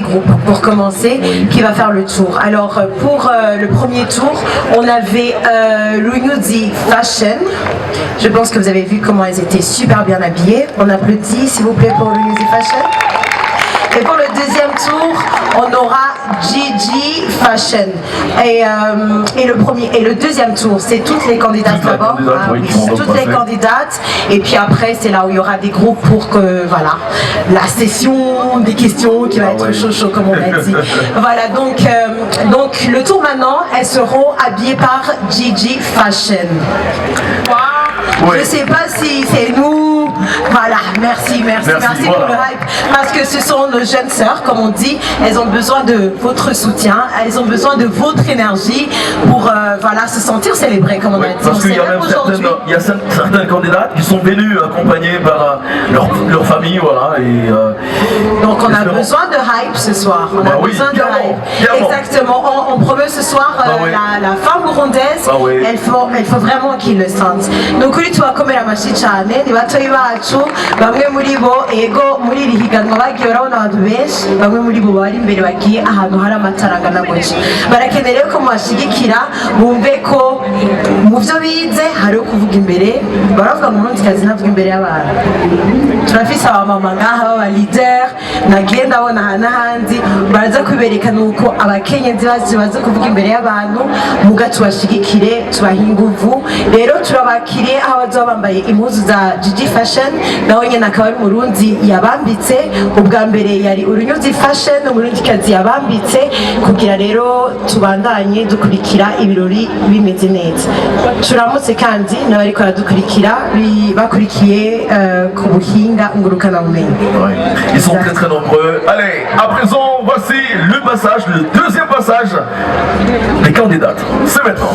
groupes pour commencer qui va faire le tour. Alors pour le premier tour, on avait l'Unyuzi Fashion. Je pense que vous avez vu comment elles étaient super bien habillées. On applaudit s'il vous plaît pour l'Unyuzi Fashion. Et pour le deuxième tour, on aura Gigi Fashion. Et le deuxième tour, c'est toutes les candidates d'abord. Toutes les candidates. Et puis après, c'est là où il y aura des groupes pour que, voilà, la session des questions qui va être chaud, comme on a dit. Voilà, donc le tour maintenant, elles seront habillées par Gigi Fashion. Wow. Je ne sais pas si c'est nous. Voilà, merci pour le hype. Parce que ce sont nos jeunes sœurs, comme on dit, elles ont besoin de votre soutien, elles ont besoin de votre énergie pour voilà, se sentir célébrées, comme on a dit. Parce qu'il y a même certaines candidates qui sont venues accompagnées par leur famille, voilà. Donc on a besoin de hype ce soir. On a besoin de hype. Exactement. On promeut ce soir la femme burundaise. Elle faut vraiment qu'ils le sentent. Donc kuri tubakomera amashyi cyane ni batoyi bacu bamwe muri bo ego muri iri higanwa bagiye urabona abantu benshi bamwe muri bo bari imbere bagiye ahantu hari amatara angana gutya barakeneye ko mubashyigikira bumve ko mu byo bize hariho kuvuga imbere baravuga ngo umurundikazi ntavuga imbere y'abantu turafise abamama ngaha b'aba leader nagiye ndabona aha n'ahandi baraza kwibereka nuko abakenyezi bazi kuvuga imbere y'abantu muga tubashyigikire tubahe inguvu rero turabakiriye aho bazoba bambaye impuzu za Gigi Fashion nawe nyine akaba ari umurundi yabambitse ubwa mbere yari Urunyuzi Fashion umurundikazi yabambitse kugira rero tubandanye dukurikira ibirori bimeze neza turamutse kandi n'abariko baradukurikira bakurikiye ku buhinga ngurukanabumenyi. Ils sont très très nombreux. Allez, à présent voici le passage, le deuxième passage des candidates. C'est maintenant.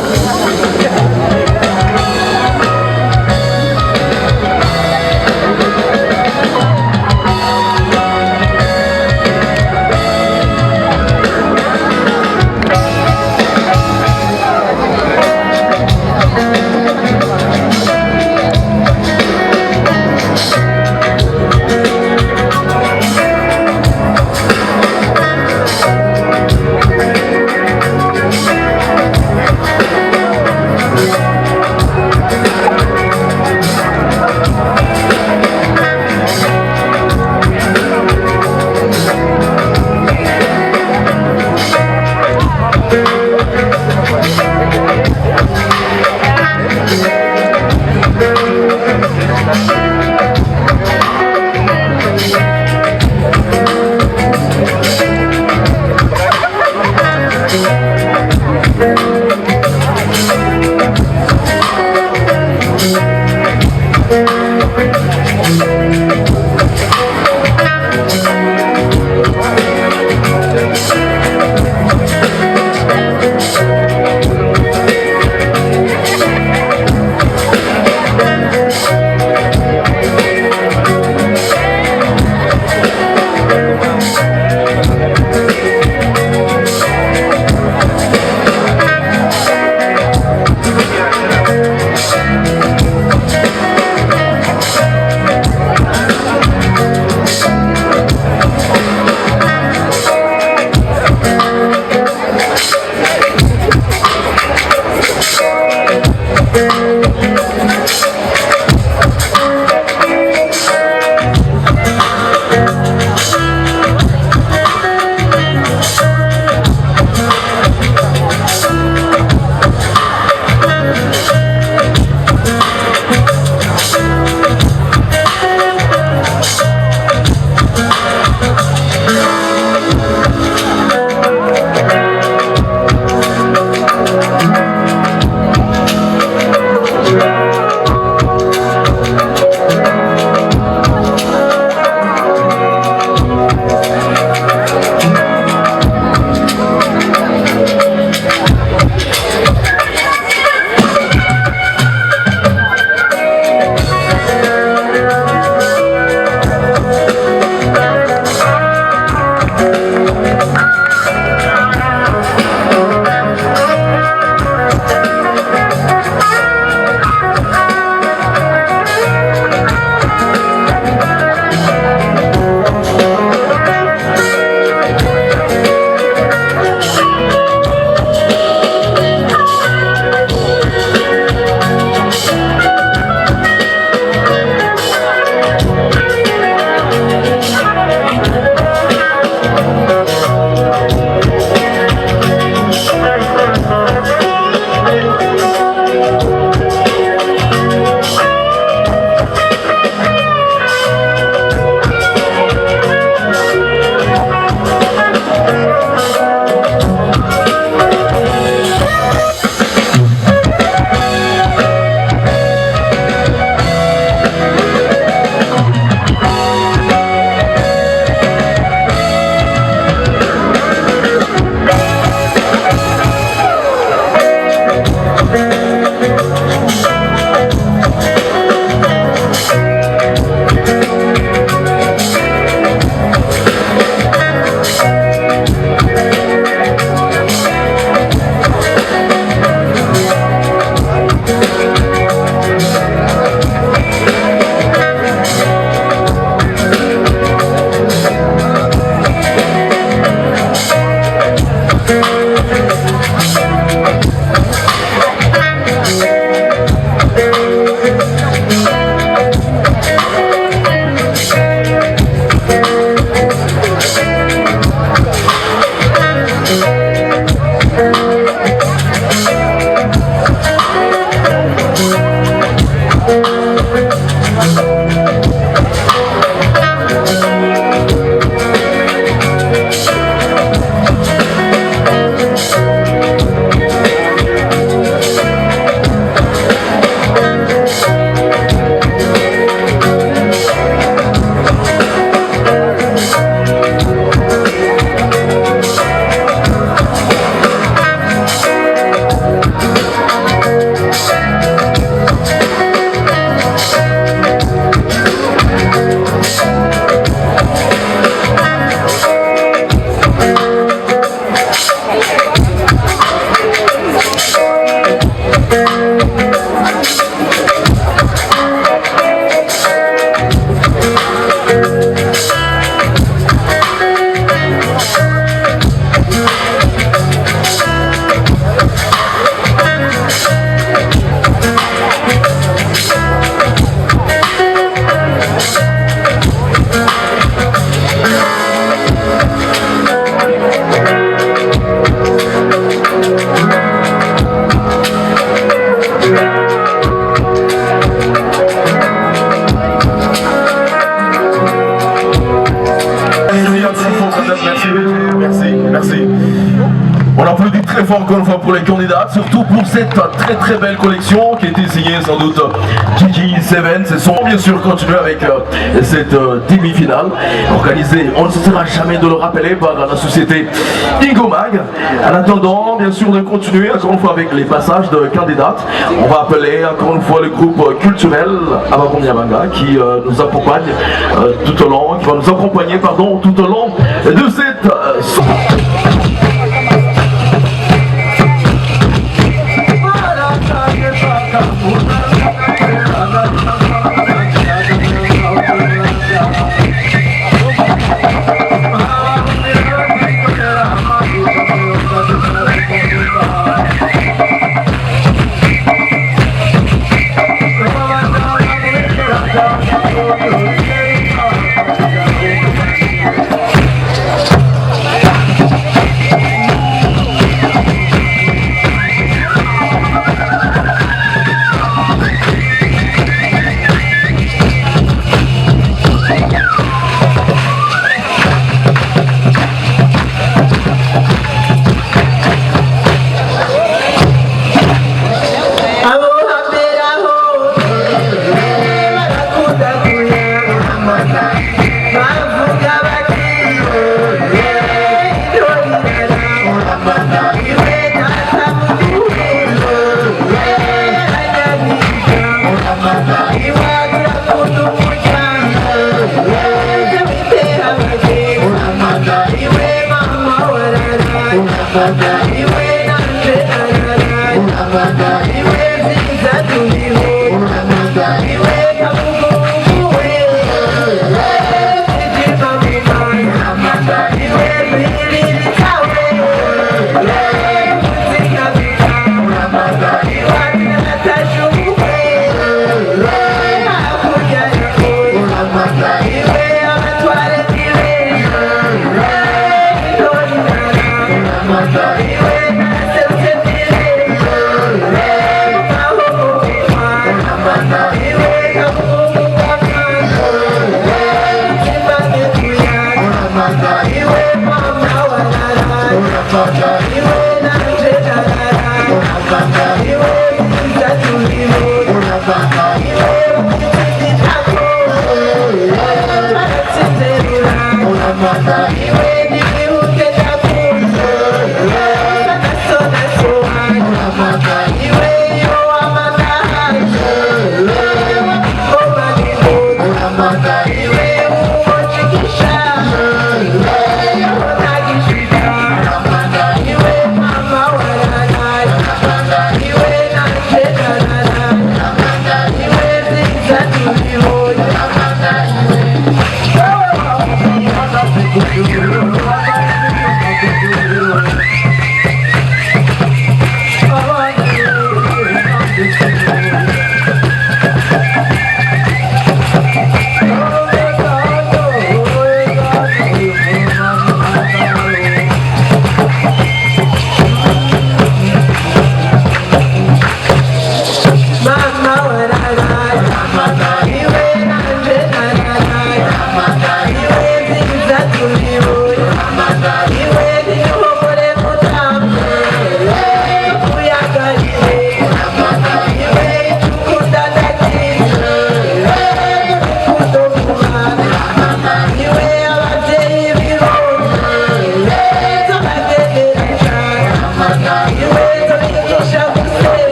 On applaudit très fort encore une fois pour les candidats, surtout pour cette très belle collection qui a été signée sans doute Gigi Seven. Ce sont bien sûr continuer avec cette demi-finale organisée, on ne cessera jamais de le rappeler, par la société Ingomag. En attendant bien sûr de continuer encore une fois avec les passages de candidates, on va appeler encore une fois le groupe culturel Ababomyabanga qui nous accompagne tout au long, qui va nous accompagner pardon, tout au long de cette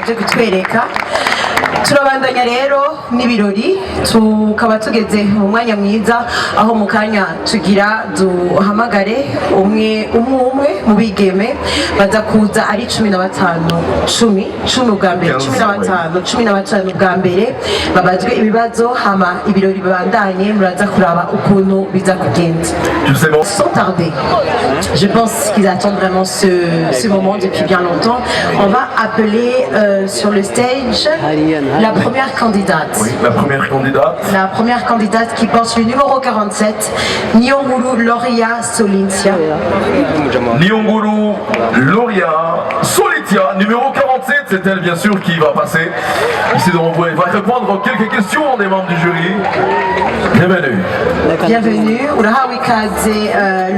byo kutwereka turabandanya rero n'ibirori tukaba tugeze mu mwanya mwiza aho mu kanya tugira duhamagare umwe mu bigeme baza kuza ari 15 bwa mbere 15 bwa mbere babazwe ibibazo hama ibirori babandanye muraza kuraba ukuntu biza kugenda. Sans tarder, je pense qu'ils attendent vraiment ce moment depuis bien longtemps. On va appeler sur le stage la première candidate. Oui, la première candidate. La première candidate qui porte le numéro 47, Nyonguru Loria Solitia. Nyonguru Loria Solitia, numéro 47, c'est elle bien sûr qui va passer ici devant vous. Elle va répondre quelques questions des membres du jury. Bienvenue. Bienvenue. Urahawe ikaze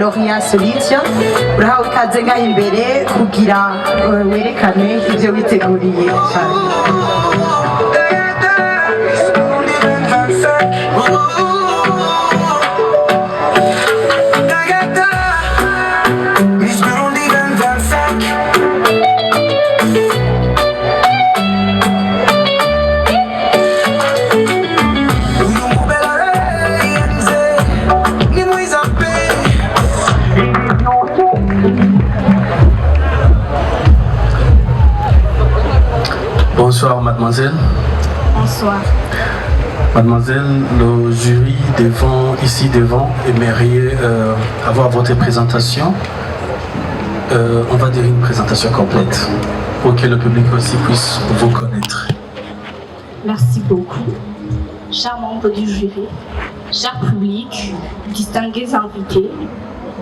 Loria Solitia. Urahawe ikaze ngaha imbere kugira werekane ivyo witeguriye cyane. Bonsoir mademoiselle. Bonsoir. Mademoiselle, le jury ici devant aimerait avoir votre présentation. On va dire une présentation complète pour que le public aussi puisse vous connaître. Merci beaucoup. Chers membres du jury, cher public, distingués invités,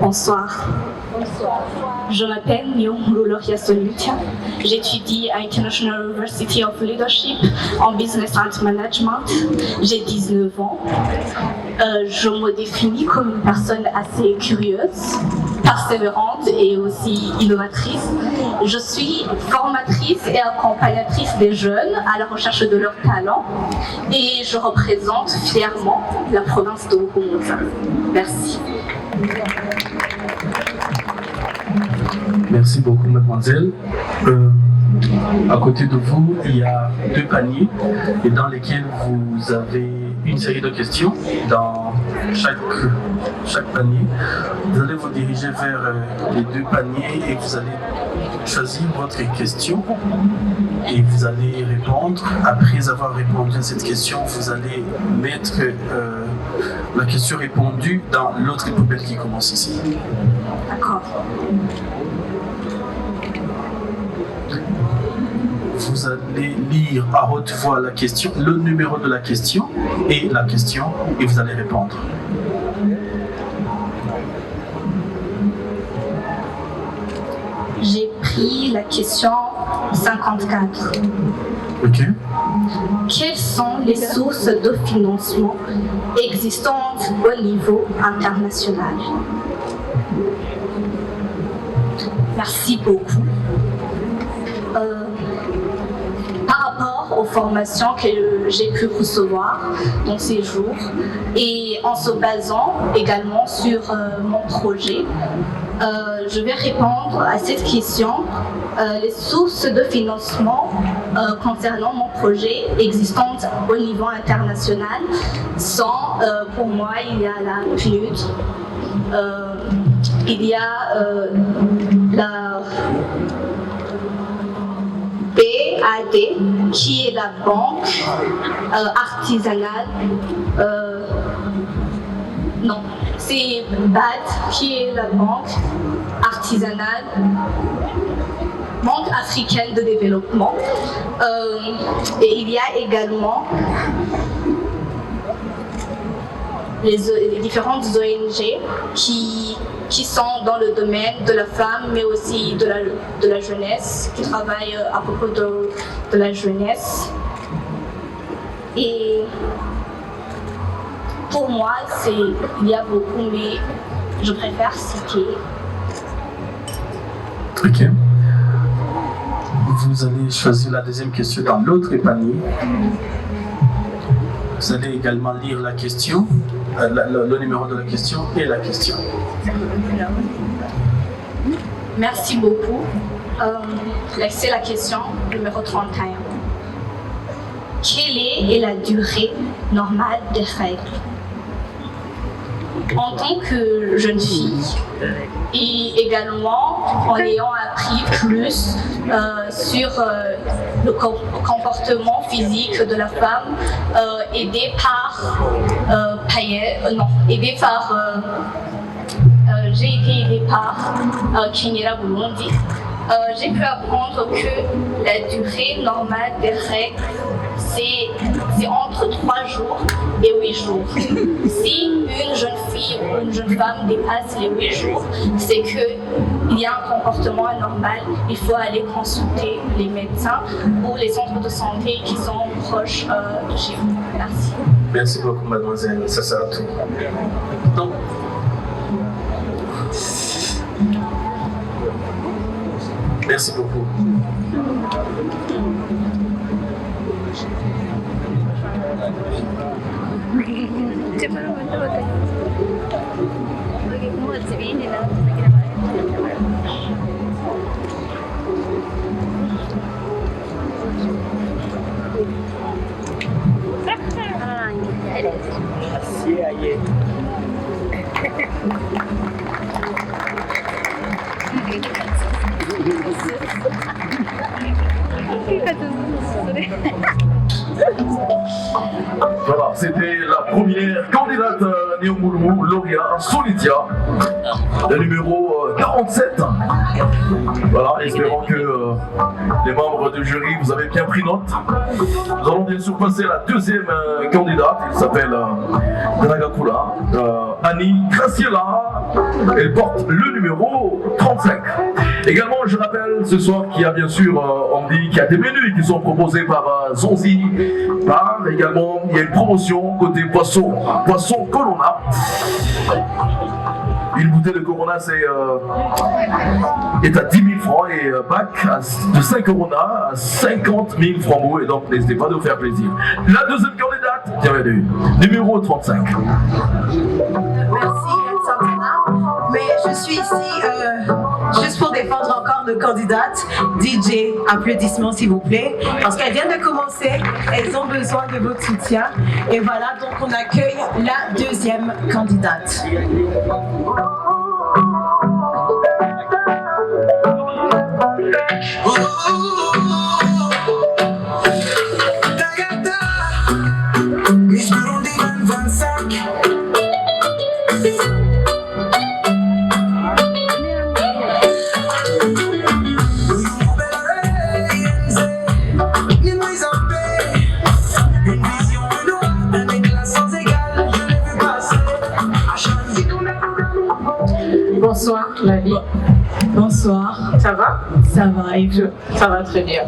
bonsoir. Bonsoir. Je m'appelle Nyonguru Loria Solitia. J'étudie à International University of Leadership en Business and Management. J'ai 19 ans. Je me définis comme une personne assez curieuse, persévérante et aussi innovatrice. Je suis formatrice et accompagnatrice des jeunes à la recherche de leurs talents et je représente fièrement la province de Bukomouza. Merci. Merci beaucoup, mademoiselle. À côté de vous, il y a 2 paniers et dans lesquels vous avez une série de questions dans chaque panier. Vous allez vous diriger vers les 2 paniers et vous allez choisir votre question et vous allez répondre. Après avoir répondu à cette question, vous allez mettre la question répondue dans l'autre poubelle qui commence ici. D'accord. Vous allez lire à haute voix la question, le numéro de la question et la question, et vous allez répondre. J'ai pris la question 54. Ok. Quelles sont les sources de financement existantes au niveau international? Merci beaucoup. Par rapport aux formations que j'ai pu recevoir dans ces jours et en se basant également sur mon projet, je vais répondre à cette question. Les sources de financement concernant mon projet existantes au niveau international sont, pour moi, il y a la PNUD, il y a BAD, qui est la banque artisanale. Non, c'est BAD, qui est la banque artisanale, Banque africaine de développement. Et il y a également les différentes ONG qui sont dans le domaine de la femme, mais aussi de la jeunesse, qui travaillent à propos de la jeunesse. Et pour moi, il y a beaucoup, mais je préfère citer. Ok. Vous allez choisir la deuxième question dans l'autre panier. Vous allez également lire la question, le numéro de la question et la question. Merci beaucoup. C'est la question numéro 31. Quelle est la durée normale des règles? En tant que jeune fille et également en ayant appris plus sur le comportement physique de la femme, j'ai été aidée par Kenyera Burundi. J'ai pu apprendre que la durée normale des règles, c'est entre 3 jours et 8 jours. Si une jeune fille ou une jeune femme dépasse les 8 jours, c'est qu'il y a un comportement anormal. Il faut aller consulter les médecins ou les centres de santé qui sont proches de chez vous. Merci. Merci beaucoup, mademoiselle. Ça sert à tout. Donc, merci beaucoup. Voilà, c'était la première candidate Néomoulou, lauréat Solidia, le numéro 47. Voilà, espérons que les membres du jury, vous avez bien pris note. Nous allons bien sûr passer à la deuxième candidate. Elle s'appelle Dragakula, Annie Graciela. Elle porte le numéro 35. Également, je rappelle ce soir qu'il y a bien sûr, on dit qu'il y a des menus qui sont proposés par Zonzi. Également, il y a une promotion côté poisson Corona. Une bouteille de Corona est à 10 000 francs et bac de 5 Corona à 50 000 francs mots. Et donc, n'hésitez pas de vous faire plaisir. La deuxième candidate, bienvenue, numéro 35. Merci, Santana. Mais je suis ici juste pour défendre encore nos candidates. DJ, applaudissements s'il vous plaît. Parce qu'elles viennent de commencer, elles ont besoin de votre soutien. Et voilà, donc on accueille la deuxième candidate. Bonsoir, Lali. Bonsoir. Ça va? Ça va, et vous? Ça va très bien.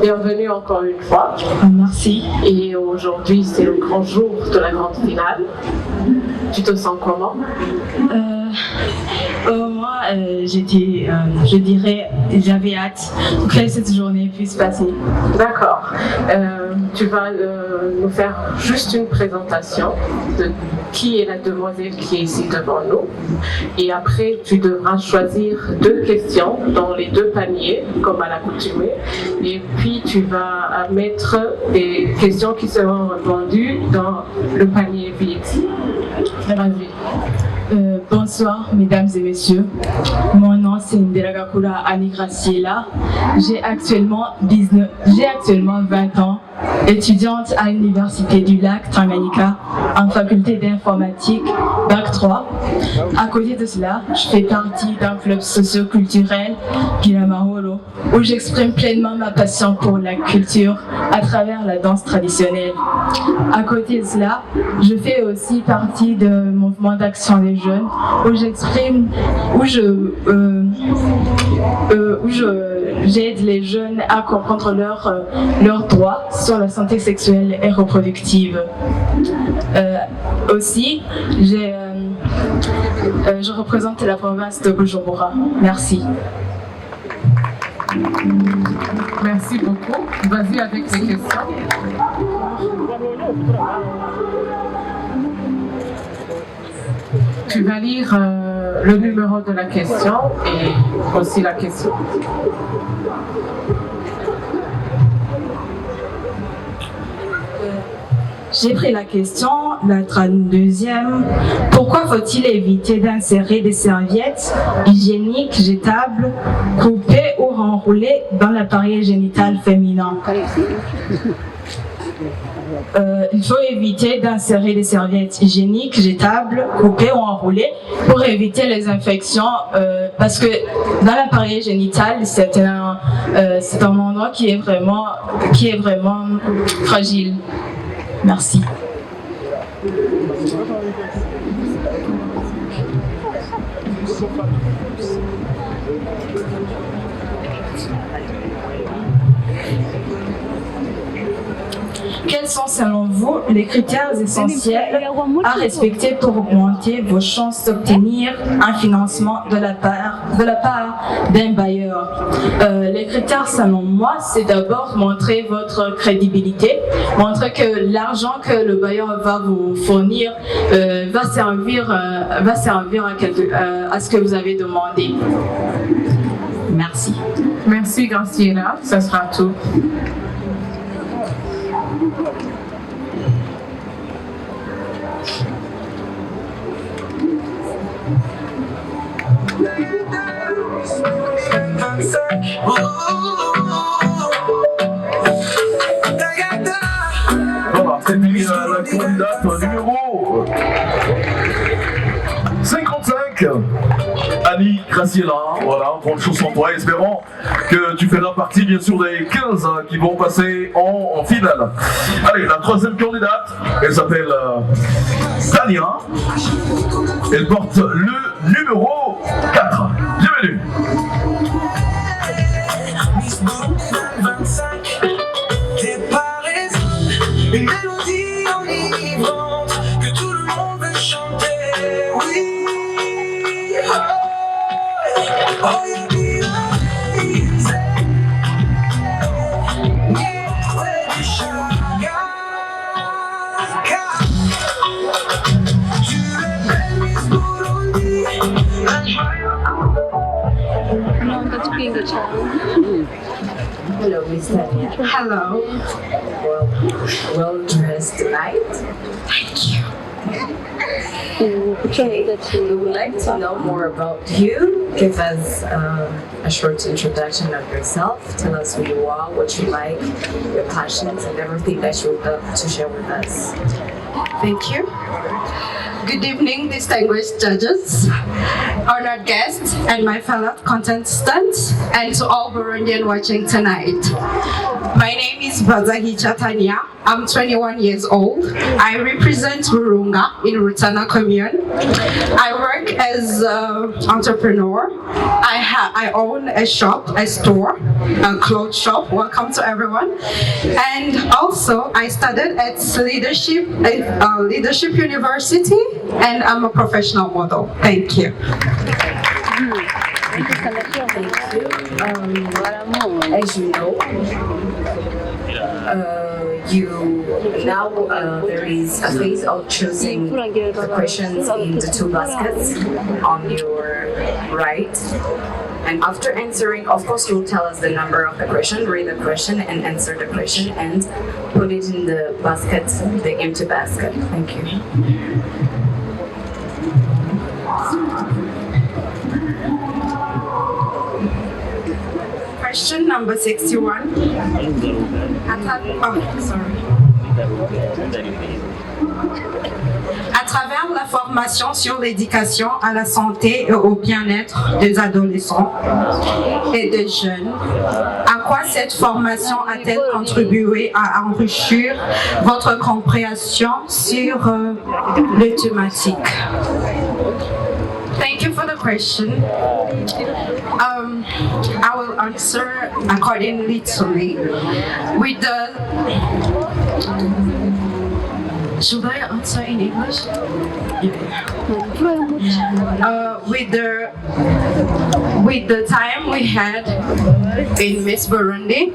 Bienvenue encore une fois. Merci. Et aujourd'hui, c'est le grand jour de la grande finale. Tu te sens comment? Moi, je dirais, j'avais hâte que cette journée puisse passer. D'accord. Tu vas nous faire juste une présentation de qui est la demoiselle qui est ici devant nous. Et après, tu devras choisir 2 questions dans les 2 paniers, comme à l'accoutumée. Et puis, tu vas mettre des questions qui seront répondues dans le panier vide. Vas-y. Bonsoir, mesdames et messieurs. Mon nom c'est Ndelagakula Annie Graciela. J'ai actuellement 20 ans, étudiante à l'Université du Lac Tanganyika en faculté d'informatique, Bac 3. À côté de cela, je fais partie d'un club socio-culturel, Gilamaholo, où j'exprime pleinement ma passion pour la culture à travers la danse traditionnelle. À côté de cela, je fais aussi partie du mouvement d'action des jeunes, où j'aide les jeunes à comprendre leurs droits sur la santé sexuelle et reproductive. Aussi, je représente la province de Bujumbura. Merci. Merci beaucoup. Vas-y avec les questions. Tu vas lire le numéro de la question et aussi la question. J'ai pris la question, la 32e. Pourquoi faut-il éviter d'insérer des serviettes hygiéniques jetables, coupées ou enroulées dans l'appareil génital féminin? Il faut éviter d'insérer des serviettes hygiéniques jetables, coupées ou enroulées pour éviter les infections parce que dans l'appareil génital, c'est un endroit qui est vraiment fragile. Merci. Quels sont selon vous les critères essentiels à respecter pour augmenter vos chances d'obtenir un financement de la part d'un bailleur? Les critères selon moi, c'est d'abord montrer votre crédibilité, montrer que l'argent que le bailleur va vous fournir va servir à ce que vous avez demandé. Merci. Merci Graciela, ça sera tout. Voilà, c'est la candidate numéro 55, Annie Graciela. Voilà, bonne chance en toi, espérons que tu feras partie bien sûr des 15 qui vont passer en finale. Allez, la troisième candidate, elle s'appelle Tania. Elle porte le numéro 4. Bienvenue. Une mélodie enivrante que tout le monde veut chanter. Oui, oh, y'a du Hello, Miss Tania. Hello. Well dressed tonight. Thank you. Okay, we would like to know more about you. Give us a short introduction of yourself. Tell us who you are, what you like, your passions, and everything that you would love to share with us. Thank you. Good evening, distinguished judges, honored guests, and my fellow contestants, and to all Burundian watching tonight. My name is Bazahicha Tania. I'm 21 years old. I represent Burunga in Rutana Commune. I work as an entrepreneur. I own a shop, a store, a clothes shop. Welcome to everyone. And also, I studied at Leadership University, and I'm a professional model. Thank you. As you know, there is a phase of choosing the questions in the two baskets on your right. And after answering, of course, you'll tell us the number of the question, read the question, and answer the question, and put it in the basket, the empty basket. Thank you. Question number 61. À travers la formation sur l'éducation à la santé et au bien-être des adolescents et des jeunes, à quoi cette formation a-t-elle contribué à enrichir votre compréhension sur les thématiques? Thank you for the question. I will answer accordingly to me. With the should I answer in English? With the time we had in Miss Burundi,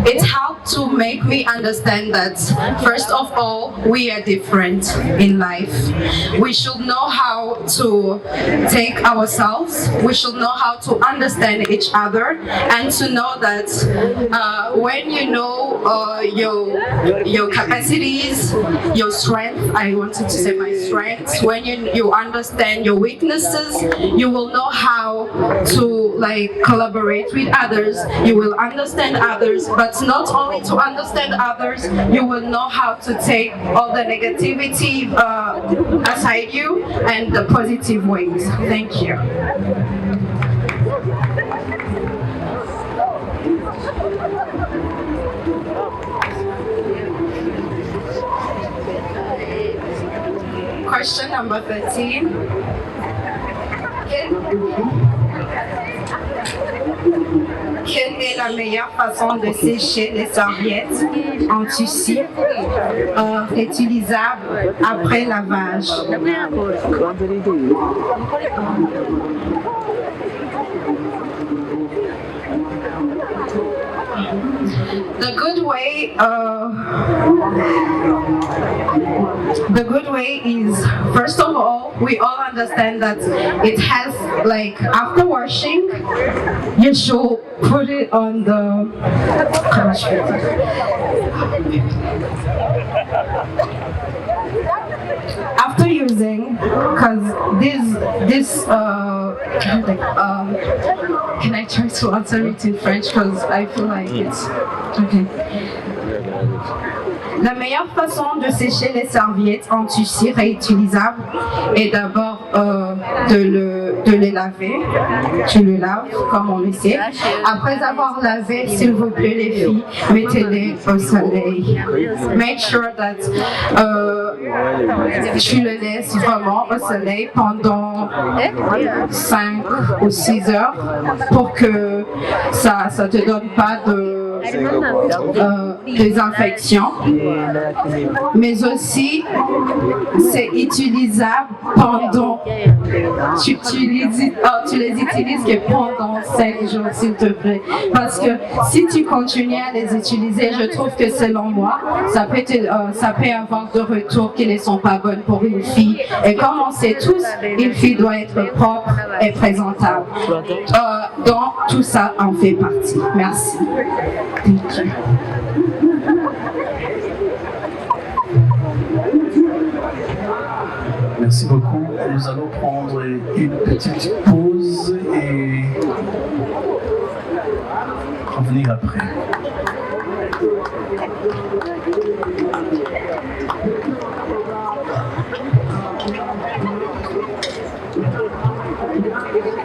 it helped to make me understand that first of all, we are different in life. We should know how to take ourselves. We should know how to understand each other and to know that when you know your capacities, your strength, I wanted to say my strengths, when you understand your weaknesses, you will know how to collaborate with others, you will understand others, but not only to understand others, you will know how to take all the negativity aside you and the positive ways. Thank you. Question number 13. Quelle est la meilleure façon de sécher les serviettes en tissu réutilisables après lavage? The good way is, first of all, we all understand that it has, after washing, you should put it on the after using, because this can I try to answer it in French, because I feel like it's okay. La meilleure façon de sécher les serviettes en tissu réutilisable est d'abord de les laver. Tu le laves comme on le sait. Après avoir lavé, s'il vous plaît les filles, mettez-les au soleil. Make sure that tu le laisses vraiment au soleil pendant 5 ou 6 heures pour que ça te donne pas des infections, mais aussi c'est utilisable pendant tu les utilises que pendant 5 jours s'il te plaît, parce que si tu continues à les utiliser, je trouve que selon moi ça peut avoir de retours qui ne sont pas bonnes pour une fille, et comme on sait tous, une fille doit être propre et présentable, donc tout ça en fait partie. Merci. Thank you. Merci beaucoup. Nous allons prendre une petite pause et revenir après.